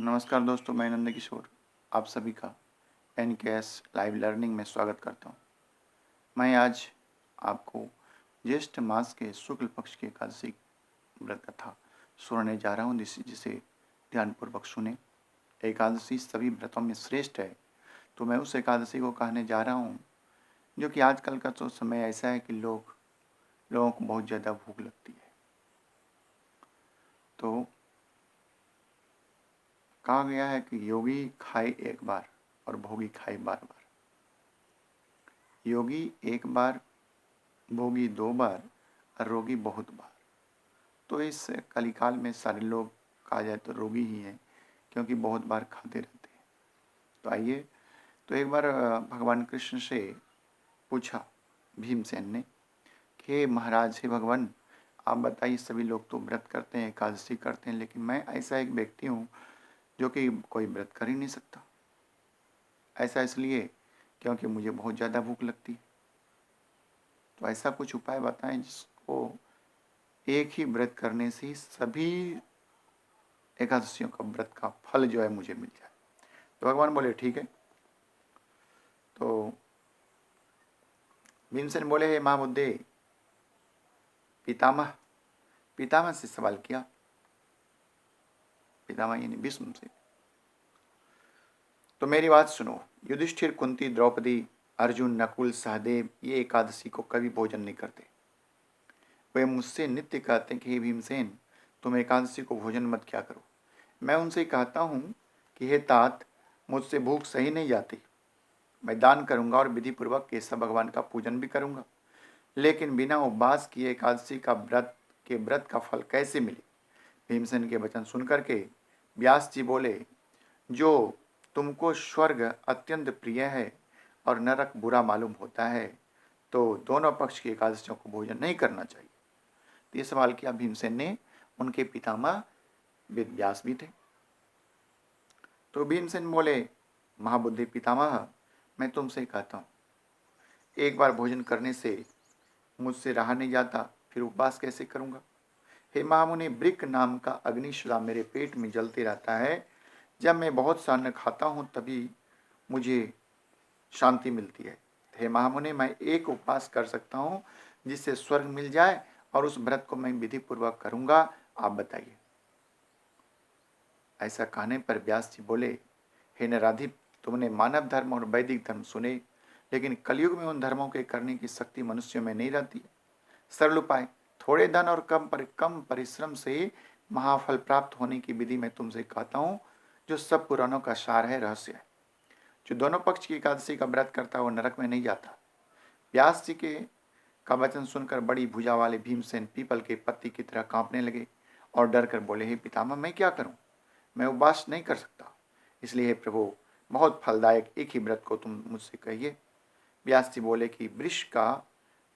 नमस्कार दोस्तों, मैं नंद किशोर आप सभी का NKS लाइव लर्निंग में स्वागत करता हूँ। मैं आज आपको ज्येष्ठ मास के शुक्ल पक्ष की एकादशी व्रत कथा सुनाने जा रहा हूँ, जिसे ध्यानपूर्वक सुने। एकादशी सभी व्रतों में श्रेष्ठ है, तो मैं उस एकादशी को कहने जा रहा हूँ जो कि आजकल का तो समय ऐसा है कि लोगों को बहुत ज़्यादा भूख लगती है। तो कहा गया है कि योगी खाए एक बार और भोगी खाए बार बार। योगी एक बार, भोगी 2 बार और रोगी बहुत बार। तो इस कलिकाल में सारे लोग कहा जाए तो रोगी ही हैं, क्योंकि बहुत बार खाते रहते हैं। तो आइए, तो एक बार भगवान कृष्ण से पूछा भीमसेन ने कि हे महाराज, हे भगवान, आप बताइए, सभी लोग तो व्रत करते हैं, एकादशी करते हैं, लेकिन मैं ऐसा एक व्यक्ति हूँ जो कि कोई व्रत कर ही नहीं सकता। ऐसा इसलिए क्योंकि मुझे बहुत ज़्यादा भूख लगती है। तो ऐसा कुछ उपाय बताएं जिसको एक ही व्रत करने से ही सभी एकादशियों का व्रत का फल जो है मुझे मिल जाए। तो भगवान बोले ठीक है। तो भीमसेन बोले, हे महाबुद्धे पितामह, पितामह से सवाल किया, पितामह यानी भीष्म से। तो मेरी बात सुनो, युधिष्ठिर, कुंती, द्रौपदी, अर्जुन, नकुल, सहदेव ये एकादशी को कभी भोजन नहीं करते। वे मुझसे नित्य कहते हैं कि हे भीमसेन, तुम एकादशी को भोजन मत क्या करो। मैं उनसे कहता हूँ कि हे तात, मुझसे भूख सही नहीं जाती। मैं दान करूँगा और विधि पूर्वक केशव भगवान का पूजन भी करूँगा, लेकिन बिना उपवास किए एकादशी का व्रत का फल कैसे मिले। भीमसेन के वचन सुनकर के व्यास जी बोले, जो तुमको स्वर्ग अत्यंत प्रिय है और नरक बुरा मालूम होता है, तो दोनों पक्ष की एकादशियों को भोजन नहीं करना चाहिए। तो ये सवाल किया भीमसेन ने। उनके पितामह वेद व्यास भी थे। तो भीमसेन बोले, महाबुद्धि पितामह, मैं तुमसे कहता हूँ, एक बार भोजन करने से मुझसे रहा नहीं जाता, फिर उपवास कैसे करूँगा। हे महामुनि, वृक्क नाम का अग्निशिला मेरे पेट में जलते रहता है। जब मैं बहुत सा अन्न खाता हूँ तभी मुझे शांति मिलती है। हे महामुनि, मैं एक उपवास कर सकता हूँ जिससे स्वर्ग मिल जाए, और उस व्रत को मैं विधि पूर्वक करूँगा, आप बताइए। ऐसा कहने पर व्यास जी बोले, हे नराधिप, तुमने मानव धर्म और वैदिक धर्म सुने, लेकिन कलयुग में उन धर्मों के करने की शक्ति मनुष्यों में नहीं रहती। सरल उपाय, थोड़े धन और कम परिश्रम से महाफल प्राप्त होने की विधि मैं तुमसे कहता हूँ, जो सब पुराणों का सार है, रहस्य है। जो दोनों पक्ष की एकादशी का व्रत करता है वो नरक में नहीं जाता। व्यास जी के का वचन सुनकर बड़ी भुजा वाले भीमसेन पीपल के पत्ती की तरह कांपने लगे और डर कर बोले, हे पितामह, मैं क्या करूं, मैं उपवास नहीं कर सकता। इसलिए हे प्रभु, बहुत फलदायक एक ही व्रत को तुम मुझसे कहिए। व्यास जी बोले कि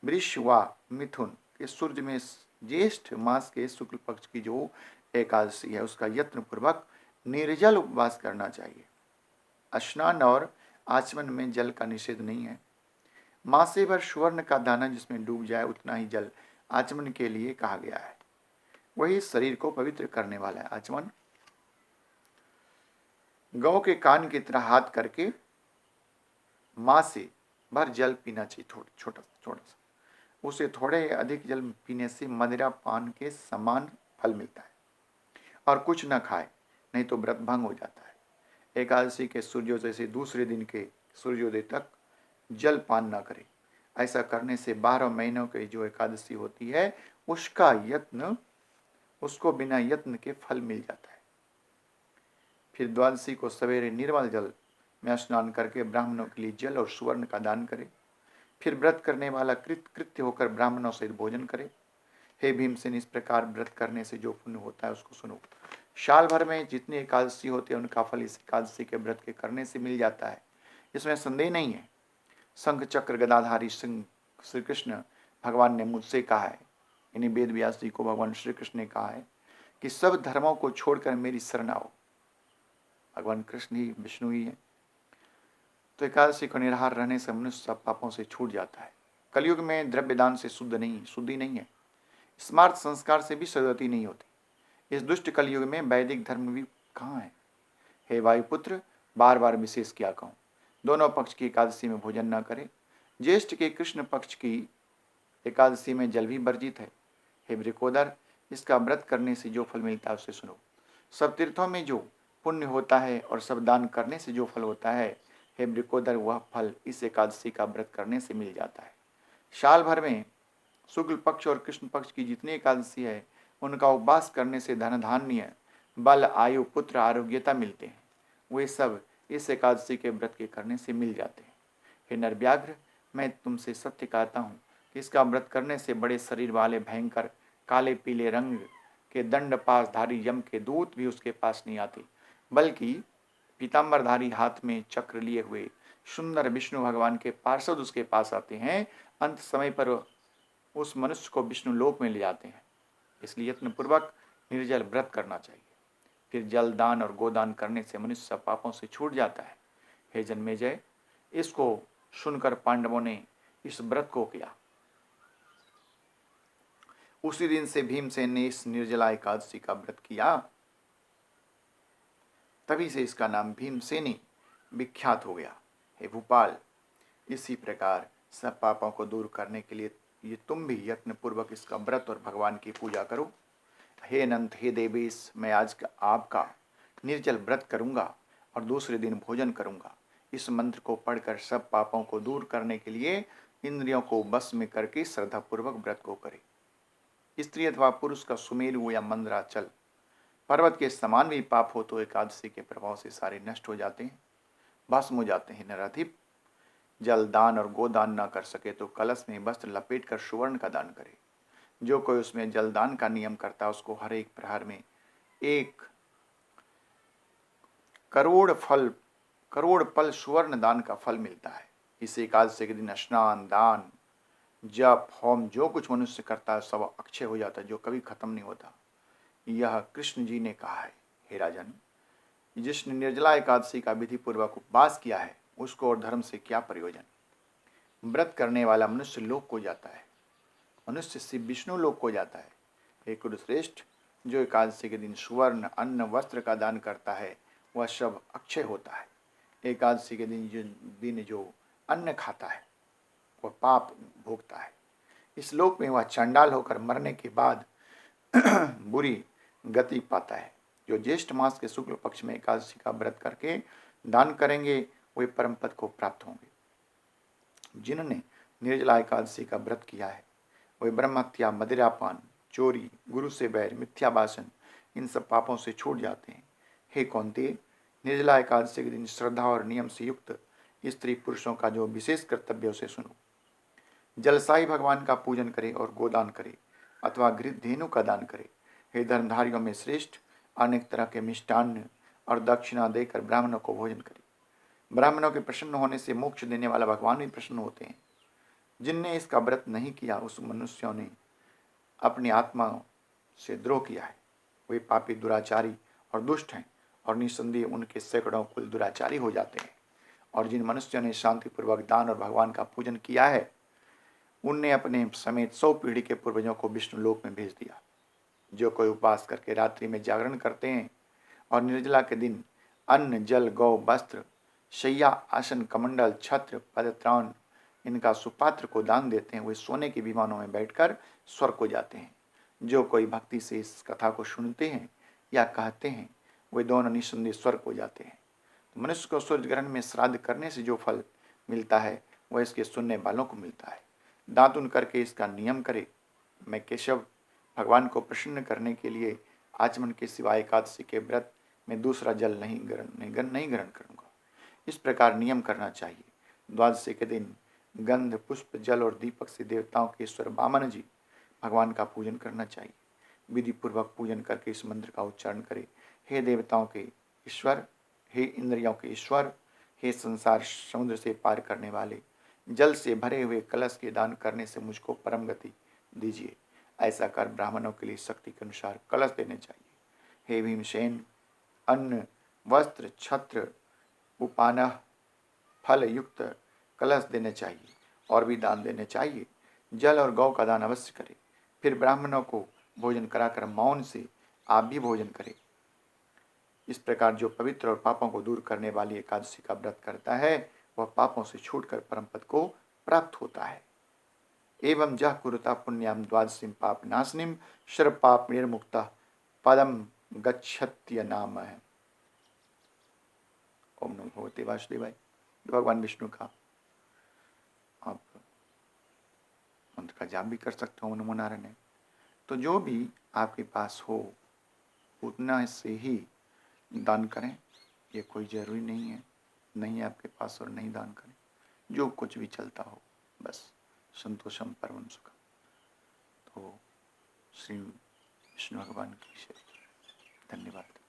वृष व मिथुन के सूर्य में ज्येष्ठ मास के शुक्ल पक्ष की जो एकादशी है उसका यत्न पूर्वक निर्जल उपवास करना चाहिए। स्नान और आचमन में जल का निषेध नहीं है। मासे भर सुवर्ण का दाना जिसमें डूब जाए उतना ही जल आचमन के लिए कहा गया है। वही शरीर को पवित्र करने वाला है। आचमन गौ के कान की तरह हाथ करके माँ से भर जल पीना चाहिए, छोटा छोटा सा। उसे थोड़े अधिक जल पीने से मदिरा पान के समान फल मिलता है। और कुछ न खाए, नहीं तो व्रत भंग हो जाता है। एकादशी के सूर्योदय से दूसरे दिन के सूर्योदय तक जल पान न करें। ऐसा करने से 12 महीनों की जो एकादशी होती है उसको बिना यत्न के फल मिल जाता है। फिर द्वादशी को सवेरे निर्मल जल में स्नान करके ब्राह्मणों के लिए जल और सुवर्ण का दान करे। फिर व्रत करने वाला कृत्य होकर ब्राह्मणों सहित भोजन करे। हे भीमसेन, इस प्रकार व्रत करने से जो पुण्य होता है उसको सुनो। साल भर में जितनी एकादशी होती है उनका फल इस एकादशी के व्रत के करने से मिल जाता है, इसमें संदेह नहीं है। शंख चक्र गदाधारी सिंह श्री कृष्ण भगवान ने मुझसे कहा है, यानी वेद व्यास जी को भगवान श्री कृष्ण ने कहा है कि सब धर्मों को छोड़कर मेरी शरण आओ। भगवान कृष्ण ही विष्णु ही है। तो एकादशी को निराहार रहने से मनुष्य सब पापों से छूट जाता है। कलयुग में द्रव्य दान से शुद्धि नहीं है। स्मार्त संस्कार से भी सदगति नहीं होती। इस दुष्ट कलयुग में वैदिक धर्म भी कहाँ है। हे वायुपुत्र, बार बार विशेष क्या कहूँ। दोनों पक्ष की एकादशी में भोजन न करें। ज्येष्ठ के कृष्ण पक्ष की एकादशी में जल भी वर्जित है। हे वृकोदर, इसका व्रत करने से जो फल मिलता है उसे सुनो। सब तीर्थों में जो पुण्य होता है और सब दान करने से जो फल होता है, हे वृकोदर, वह फल इस एकादशी का व्रत करने से मिल जाता है। साल भर में शुक्ल पक्ष और कृष्ण पक्ष की जितनी एकादशी है, उनका उपवास करने से धन धान्य, बल, आयु, पुत्र, आरोग्यता मिलते हैं। वे सब इस एकादशी के व्रत के करने से मिल जाते हैं। हे नरव्याघ्र, मैं तुमसे सत्य कहता हूँ कि इसका व्रत करने से बड़े शरीर वाले भयंकर काले पीले रंग के दंड पासधारी यम के दूत भी उसके पास नहीं आते, बल्कि पीताम्बरधारी हाथ में चक्र लिए हुए सुंदर विष्णु भगवान के पार्षद उसके पास आते हैं। अंत समय पर उस मनुष्य को विष्णु लोक में ले जाते हैं। इसलिए यत्नपूर्वक निर्जल व्रत करना चाहिए। फिर जल दान और गोदान करने से मनुष्य सब पापों से छूट जाता है। हे जन्मेजय, इसको सुनकर पांडवों ने इस व्रत को किया। उसी दिन से भीमसेन ने इस निर्जला एकादशी का व्रत किया। तभी से इसका नाम भीमसेनी विख्यात हो गया। हे भूपाल, इसी प्रकार सब पापों को दूर करने के लिए ये तुम भी यत्न पूर्वक इसका व्रत और भगवान की पूजा करो। हे अनंत, हे देवेश, मैं आज आपका निर्जल व्रत करूंगा और दूसरे दिन भोजन करूंगा। इस मंत्र को पढ़कर सब पापों को दूर करने के लिए इंद्रियों को बस में करके श्रद्धापूर्वक व्रत को करे। स्त्री अथवा पुरुष का सुमेरु या मंदराचल पर्वत के समान भी पाप हो तो एकादशी के प्रभाव से सारे नष्ट हो जाते हैं, भस्म हो जाते हैं। नराधिप, जल दान और गोदान न कर सके तो कलश में वस्त्र लपेट कर सुवर्ण का दान करे। जो कोई उसमें जलदान का नियम करता है उसको हर एक प्रहार में 1 करोड़ पल सुवर्ण दान का फल मिलता है। इस एकादशी के दिन स्नान, दान, जप, होम जो कुछ मनुष्य करता है सब अक्षय हो जाता है, जो कभी खत्म नहीं होता। यह कृष्ण जी ने कहा है। हे राजन, जिसने निर्जला एकादशी का विधि पूर्वक उपवास किया है उसको और धर्म से क्या प्रयोजन। व्रत करने वाला मनुष्य लोक को जाता है, मनुष्य शिव विष्णु लोक को जाता है। हे कुरुश्रेष्ठ, जो एकादशी के दिन सुवर्ण, अन्न, वस्त्र का दान करता है वह सब अक्षय होता है। एकादशी के दिन जो अन्न खाता है वह पाप भोगता है। इस लोक में वह चंडाल होकर मरने के बाद बुरी गति पाता है। जो ज्येष्ठ मास के शुक्ल पक्ष में एकादशी का व्रत करके दान करेंगे वे परम पद को प्राप्त होंगे। जिन्होंने निर्जला एकादशी का व्रत किया है वे ब्रह्महत्या, मदिरापान, चोरी, गुरु से बैर, मिथ्या भाषण, इन सब पापों से छूट जाते हैं। हे कौन्तेय, निर्जला एकादशी के दिन श्रद्धा और नियम से युक्त स्त्री पुरुषों का जो विशेष कर्तव्य उसे सुनो। जलसाई भगवान का पूजन करे और गोदान करे अथवा घृतधेनु का दान करे। हे धर्मधारियों में श्रेष्ठ, अनेक तरह के मिष्टान्न और दक्षिणा देकर ब्राह्मणों को भोजन करे। ब्राह्मणों के प्रसन्न होने से मोक्ष देने वाला भगवान भी प्रसन्न होते हैं। जिनने इसका व्रत नहीं किया उस मनुष्यों ने अपनी आत्मा से द्रोह किया है। वे पापी, दुराचारी और दुष्ट हैं और निस्संदेह उनके सैकड़ों कुल दुराचारी हो जाते हैं। और जिन मनुष्यों ने शांतिपूर्वक दान और भगवान का पूजन किया है उनने अपने समेत 100 पीढ़ी के पूर्वजों को विष्णु लोक में भेज दिया। जो कोई उपवास करके रात्रि में जागरण करते हैं और निर्जला के दिन अन्न, जल, गौ, वस्त्र, शैया, आसन, कमंडल, छत्र, पदत्राण इनका सुपात्र को दान देते हैं वे सोने के विमानों में बैठकर स्वर्ग को जाते हैं। जो कोई भक्ति से इस कथा को सुनते हैं या कहते हैं वे दोनों निस्संदेह स्वर्ग को जाते हैं। तो मनुष्य को सूर्य ग्रहण में श्राद्ध करने से जो फल मिलता है वह इसके सुनने वालों को मिलता है। दातुन करके इसका नियम करे। मैं केशव भगवान को प्रसन्न करने के लिए आचमन के सिवाय एकादशी के व्रत में दूसरा जल नहीं ग्रहण करूँगा। इस प्रकार नियम करना चाहिए। द्वादशी के दिन गंध, पुष्प, जल और दीपक से देवताओं के ईश्वर वामन जी भगवान का पूजन करना चाहिए। विधि पूर्वक पूजन करके इस मंत्र का उच्चारण करें। हे देवताओं के ईश्वर, हे इंद्रियों के ईश्वर, हे संसार समुद्र से पार करने वाले, जल से भरे हुए कलश के दान करने से मुझको परम गति दीजिए। ऐसा कर ब्राह्मणों के लिए शक्ति के अनुसार कलश देने चाहिए। हे भीमसेन, अन्न, वस्त्र, छत्र, उपानह, फल युक्त कलश देने चाहिए और भी दान देने चाहिए। जल और गौ का दान अवश्य करें। फिर ब्राह्मणों को भोजन कराकर मौन से आप भी भोजन करें। इस प्रकार जो पवित्र और पापों को दूर करने वाली एकादशी का व्रत करता है वह पापों से छूटकर परम पद को प्राप्त होता है। एवं जह कुरुता पुण्याम द्वादशीं पाप नाशनिम सर्व पाप निर्मुक्ता पदम गच्छत्य नाम है। ओम नमो भगवते वासुदेवाय। भगवान विष्णु का आप मंत्र का जाप भी कर सकते हो ओम नमो नारायण। तो जो भी आपके पास हो उतना से ही दान करें, ये कोई जरूरी नहीं है नहीं आपके पास और नहीं दान करें, जो कुछ भी चलता हो बस संतोषम परमं सुखम। तो श्री विष्णु भगवान की जय। धन्यवाद।